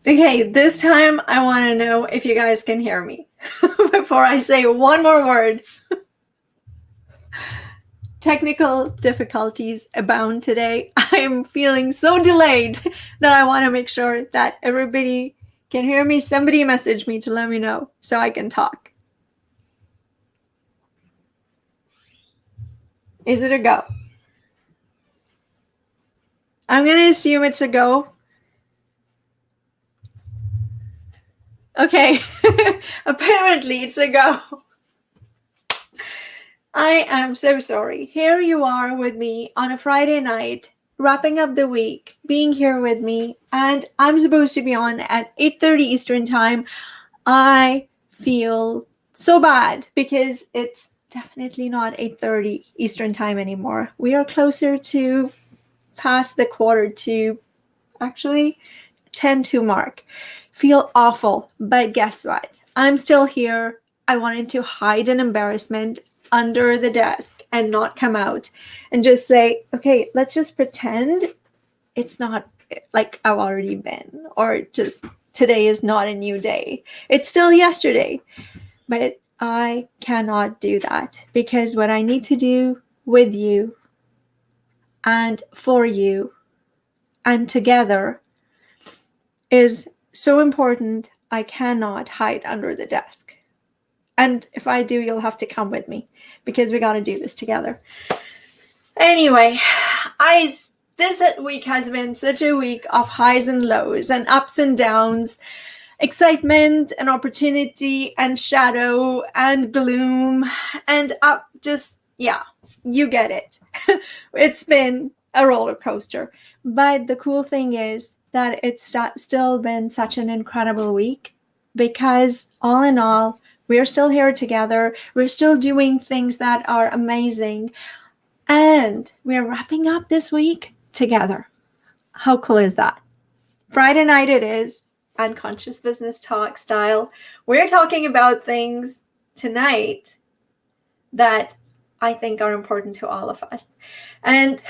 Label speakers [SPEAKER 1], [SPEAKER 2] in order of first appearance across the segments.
[SPEAKER 1] Okay, this time I want to know if you guys can hear me before I say one more word. Technical difficulties abound today. I'm feeling so delayed that I want to make sure that everybody can hear me. Somebody message me to let me know so I can talk. Is it a go? I'm going to assume it's a go. Okay, apparently it's a go. I am so sorry. Here you are with me on a Friday night, wrapping up the week, being here with me, and I'm supposed to be on at 8:30 Eastern Time. I feel so bad because it's definitely not 8:30 Eastern Time anymore. We are closer to past the quarter to actually 10 to mark. Feel awful, but guess what? I'm still here. I wanted to hide an embarrassment under the desk and not come out and just say, okay, let's just pretend it's not like I've already been, or just today is not a new day. It's still yesterday. But I cannot do that because what I need to do with you and for you and together is so important. I cannot hide under the desk. And if I do, you'll have to come with me because we got to do this together. Anyway, this week has been such a week of highs and lows and ups and downs, excitement and opportunity and shadow and gloom and up. Just, yeah, you get it. It's been a roller coaster. But the cool thing is that it's still been such an incredible week because all in all, we're still here together. We're still doing things that are amazing. And we're wrapping up this week together. How cool is that? Friday night it is, unconscious business talk style. We're talking about things tonight that I think are important to all of us. And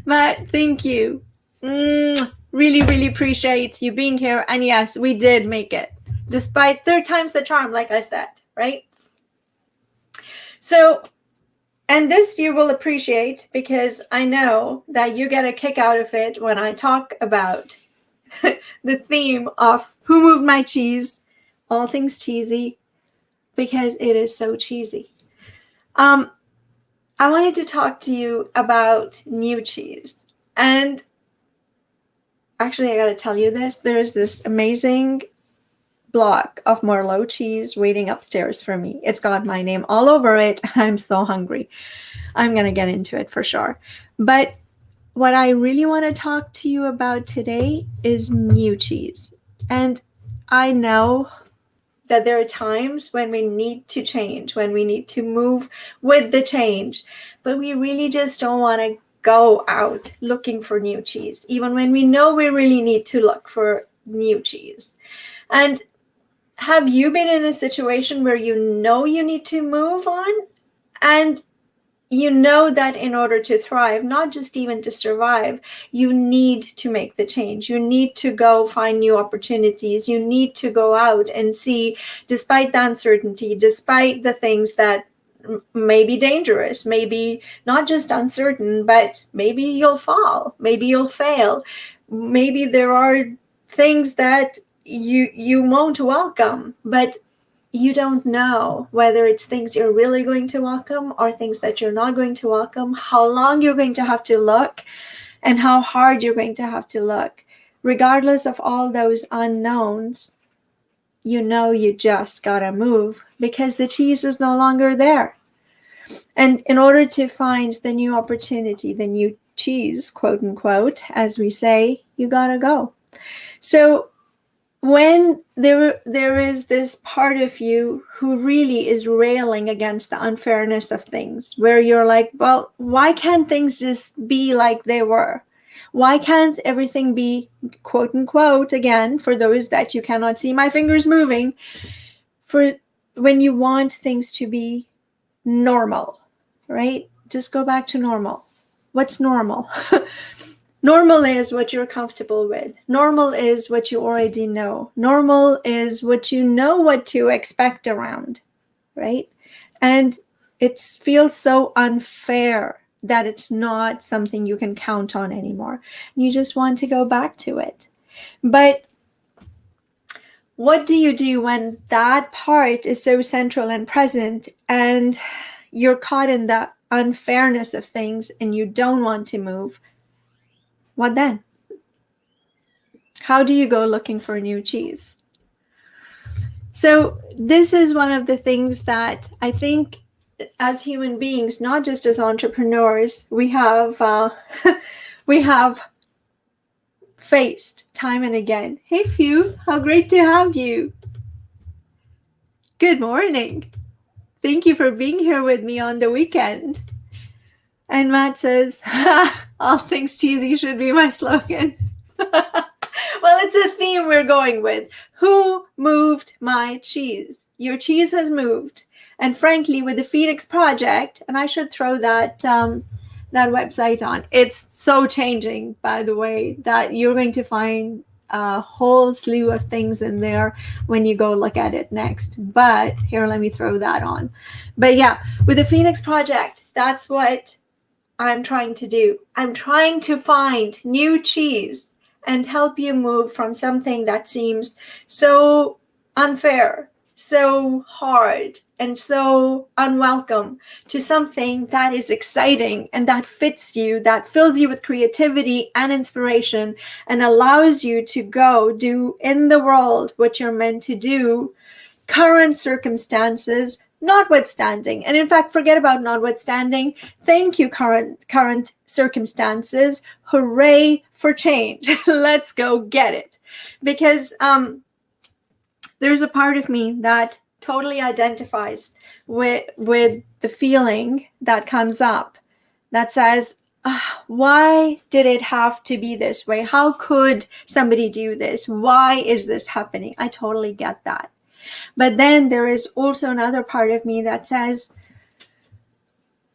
[SPEAKER 1] Matt, thank you. Really, really appreciate you being here. And yes, we did make it. Despite third time's the charm, like I said, right? So, and this you will appreciate because I know that you get a kick out of it when I talk about the theme of Who Moved My Cheese, all things cheesy, because it is so cheesy. I wanted to talk to you about new cheese. And actually, I gotta tell you this. There's this amazing block of Merlot cheese waiting upstairs for me. It's got my name all over it. I'm so hungry. I'm gonna get into it for sure. But what I really want to talk to you about today is new cheese. And I know that there are times when we need to change, when we need to move with the change, but we really just don't want to go out looking for new cheese, even when we know we really need to look for new cheese. And have you been in a situation where you know you need to move on and you know that in order to thrive, not just even to survive, you need to make the change. You need to go find new opportunities. You need to go out and see, despite the uncertainty, despite the things that may be dangerous, maybe not just uncertain, but maybe you'll fall, maybe you'll fail. Maybe there are things that you won't welcome, but you don't know whether it's things you're really going to welcome or things that you're not going to welcome, how long you're going to have to look, and how hard you're going to have to look. Regardless of all those unknowns, you know you just gotta move because the cheese is no longer there. And in order to find the new opportunity, the new cheese, quote unquote, as we say, you gotta go. So when there is this part of you who really is railing against the unfairness of things, where you're like, well, why can't things just be like they were? Why can't everything be, quote unquote, again, for those that you cannot see my fingers moving, for when you want things to be normal, right? Just go back to normal. What's normal? Normal is what you're comfortable with. Normal is what you already know. Normal is what you know what to expect around, right? And it feels so unfair that it's not something you can count on anymore. You just want to go back to it. But what do you do when that part is so central and present and you're caught in the unfairness of things and you don't want to move? What then? How do you go looking for new cheese? So this is one of the things that I think as human beings, not just as entrepreneurs, we have we have faced time and again. Hey Few, how great to have you. Good morning. Thank you for being here with me on the weekend. And Matt says, all things cheesy should be my slogan. Well, it's a theme we're going with. Who moved my cheese? Your cheese has moved. And frankly, with the Phoenix Project, and I should throw that that website on. It's so changing, by the way, that you're going to find a whole slew of things in there when you go look at it next. But here, let me throw that on. But yeah, with the Phoenix Project, that's what I'm trying to do. I'm trying to find new cheese and help you move from something that seems so unfair, so hard, and so unwelcome to something that is exciting and that fits you, that fills you with creativity and inspiration and allows you to go do in the world what you're meant to do, current circumstances notwithstanding. And in fact, forget about notwithstanding. Thank you, current circumstances. Hooray for change. Let's go get it. Because there's a part of me that totally identifies with the feeling that comes up that says, why did it have to be this way? How could somebody do this? Why is this happening? I totally get that. But then there is also another part of me that says,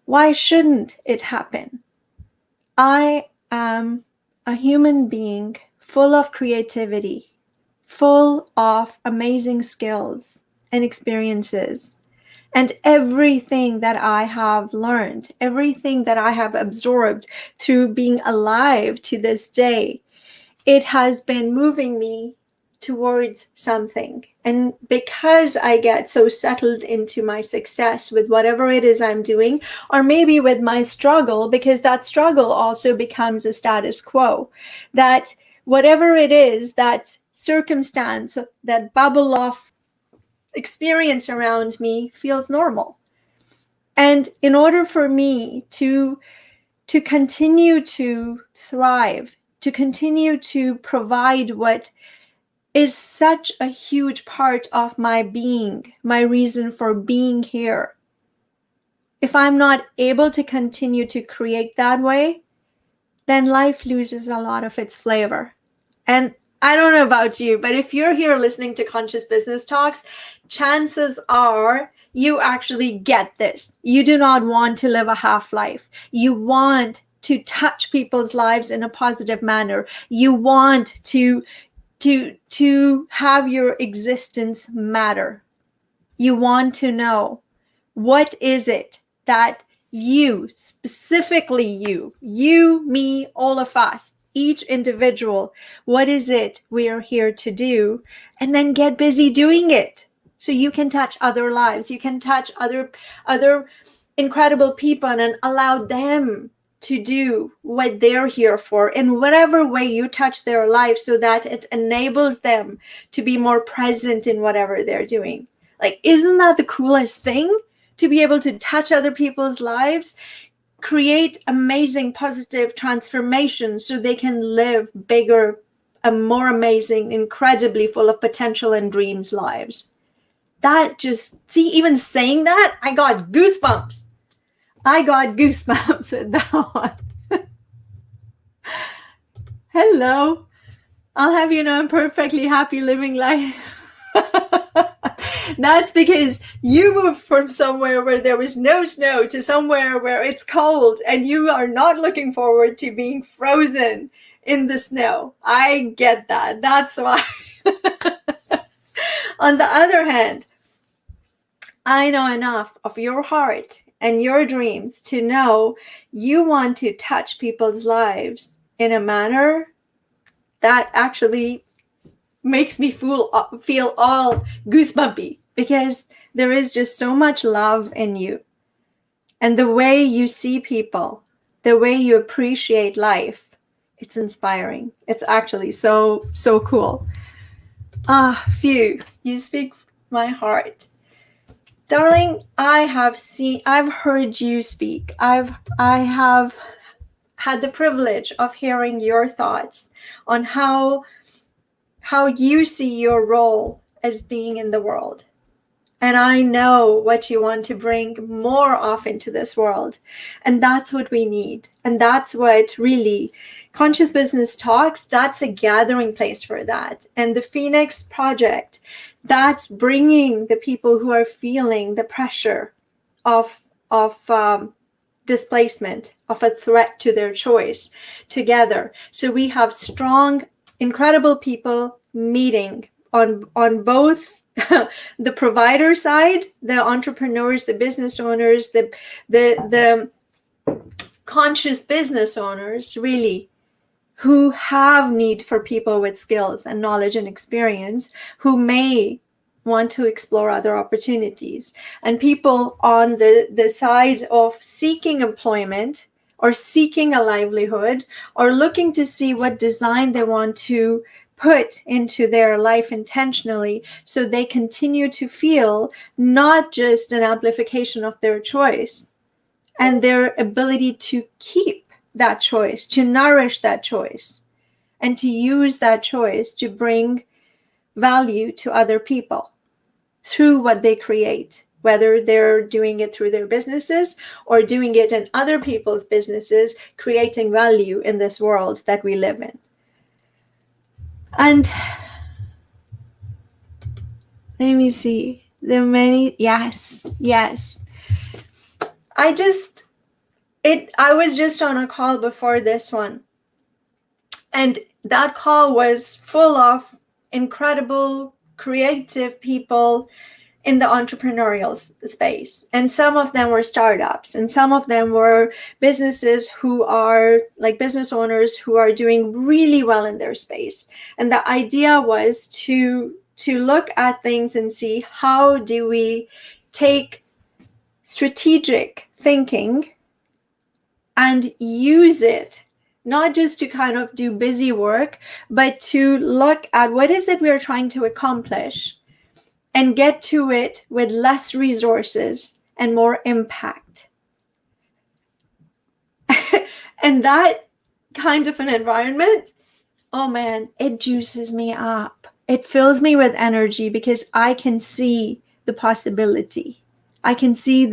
[SPEAKER 1] why shouldn't it happen? I am a human being full of creativity, full of amazing skills and experiences. And everything that I have learned, everything that I have absorbed through being alive to this day, it has been moving me towards something. And because I get so settled into my success with whatever it is I'm doing, or maybe with my struggle, because that struggle also becomes a status quo, that whatever it is, that circumstance, that bubble of experience around me feels normal. And in order for me to continue to thrive, to continue to provide what is such a huge part of my being, my reason for being here. If I'm not able to continue to create that way, then life loses a lot of its flavor. And I don't know about you, but if you're here listening to Conscious Business Talks, chances are you actually get this. You do not want to live a half life. You want to touch people's lives in a positive manner. You want to have your existence matter. You want to know, what is it that you, specifically you, me, all of us, each individual, what is it we are here to do? And then get busy doing it so you can touch other lives. You can touch other incredible people and allow them to do what they're here for in whatever way you touch their life, so that it enables them to be more present in whatever they're doing. Like, isn't that the coolest thing? To be able to touch other people's lives, create amazing positive transformation so they can live bigger and more amazing, incredibly full of potential and dreams lives. That just, see, even saying that, I got goosebumps. With that one. Hello. I'll have you know I'm perfectly happy living life. That's because you moved from somewhere where there was no snow to somewhere where it's cold, and you are not looking forward to being frozen in the snow. I get that. That's why. On the other hand, I know enough of your heart and your dreams to know you want to touch people's lives in a manner that actually makes me feel all goosebumpy, because there is just so much love in you. And the way you see people, the way you appreciate life, it's inspiring. It's actually so, so cool. Phew, you speak my heart. Darling, I've heard you speak. I have had the privilege of hearing your thoughts on how you see your role as being in the world. And I know what you want to bring more of into this world. And that's what we need. And that's what really Conscious Business Talks, that's a gathering place for that. And the Phoenix Project, that's bringing the people who are feeling the pressure of displacement, of a threat to their choice, together. So we have strong, incredible people meeting on both the provider side, the entrepreneurs, the business owners, the conscious business owners, really, who have need for people with skills and knowledge and experience, who may want to explore other opportunities, and people on the side of seeking employment or seeking a livelihood or looking to see what design they want to put into their life intentionally, so they continue to feel not just an amplification of their choice and their ability to keep that choice, to nourish that choice, and to use that choice to bring value to other people through what they create, whether they're doing it through their businesses or doing it in other people's businesses, creating value in this world that we live in. And let me see, yes. I was just on a call before this one, and that call was full of incredible, creative people in the entrepreneurial space. And some of them were startups, and some of them were businesses who are like business owners who are doing really well in their space. And the idea was to look at things and see, how do we take strategic thinking and use it, not just to kind of do busy work, but to look at what is it we're trying to accomplish and get to it with less resources and more impact. And that kind of an environment, oh man, it juices me up. It fills me with energy, because I can see the possibility. I can see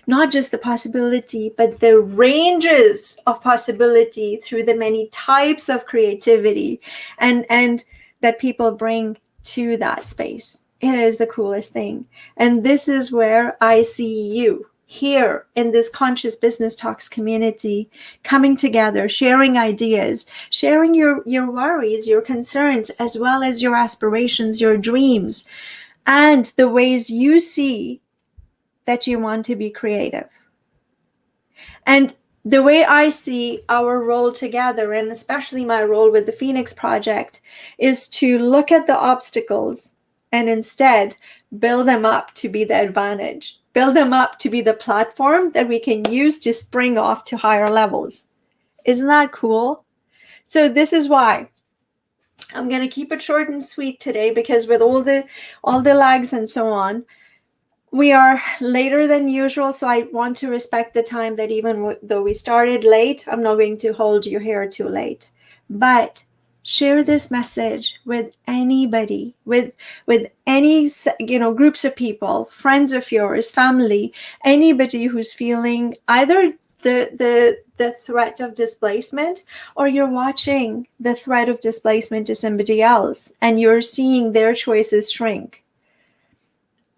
[SPEAKER 1] not just the possibility, but the ranges of possibility through the many types of creativity and that people bring to that space. It is the coolest thing. And this is where I see you here in this Conscious Business Talks community, coming together, sharing ideas, sharing your worries, your concerns, as well as your aspirations, your dreams, and the ways you see that you want to be creative. And the way I see our role together, and especially my role with the Phoenix Project, is to look at the obstacles and instead build them up to be the advantage, build them up to be the platform that we can use to spring off to higher levels. Isn't that cool? So this is why I'm going to keep it short and sweet today, because with all the lags and so on, we are later than usual. So I want to respect the time that even though we started late, I'm not going to hold you here too late. But share this message with anybody, with any, groups of people, friends of yours, family, anybody who's feeling either the threat of displacement, or you're watching the threat of displacement to somebody else and you're seeing their choices shrink.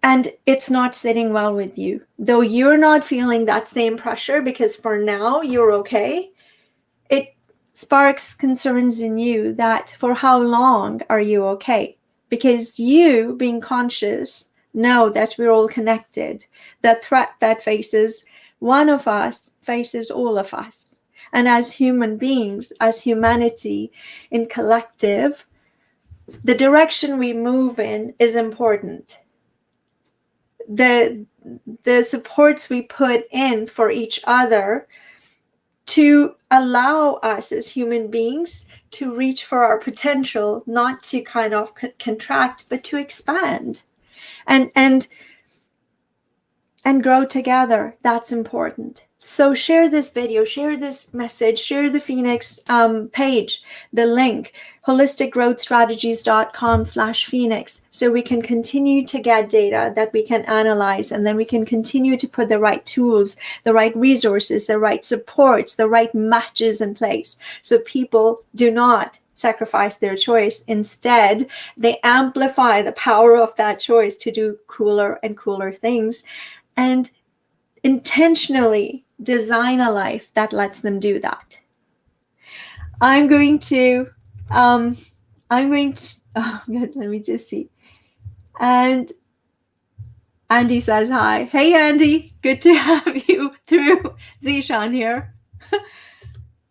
[SPEAKER 1] and it's not sitting well with you, though you're not feeling that same pressure because for now you're okay, it sparks concerns in you that for how long are you okay? Because you, being conscious, know that we're all connected. The threat that faces one of us faces all of us. And as human beings, as humanity in collective, the direction we move in is important. The supports we put in for each other to allow us as human beings to reach for our potential, not to kind of contract, but to expand and grow together. That's important. So share this video, share this message, share the Phoenix page, the link, holisticgrowthstrategies.com/Phoenix, so we can continue to get data that we can analyze, and then we can continue to put the right tools, the right resources, the right supports, the right matches in place, so people do not sacrifice their choice. Instead, they amplify the power of that choice to do cooler and cooler things, and intentionally design a life that lets them do that. I'm going to, oh good, let me just see. And Andy says hi. Hey, Andy, good to have you through. Zishan here.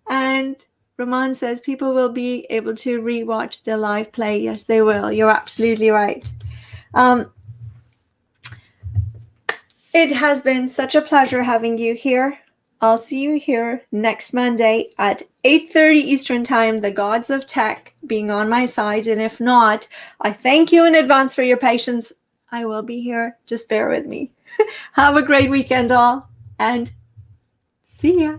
[SPEAKER 1] And Ramon says people will be able to rewatch the live play. Yes, they will. You're absolutely right. It has been such a pleasure having you here. I'll see you here next Monday at 8:30 Eastern Time, the gods of tech being on my side. And if not, I thank you in advance for your patience. I will be here. Just bear with me. Have a great weekend, all, and see ya.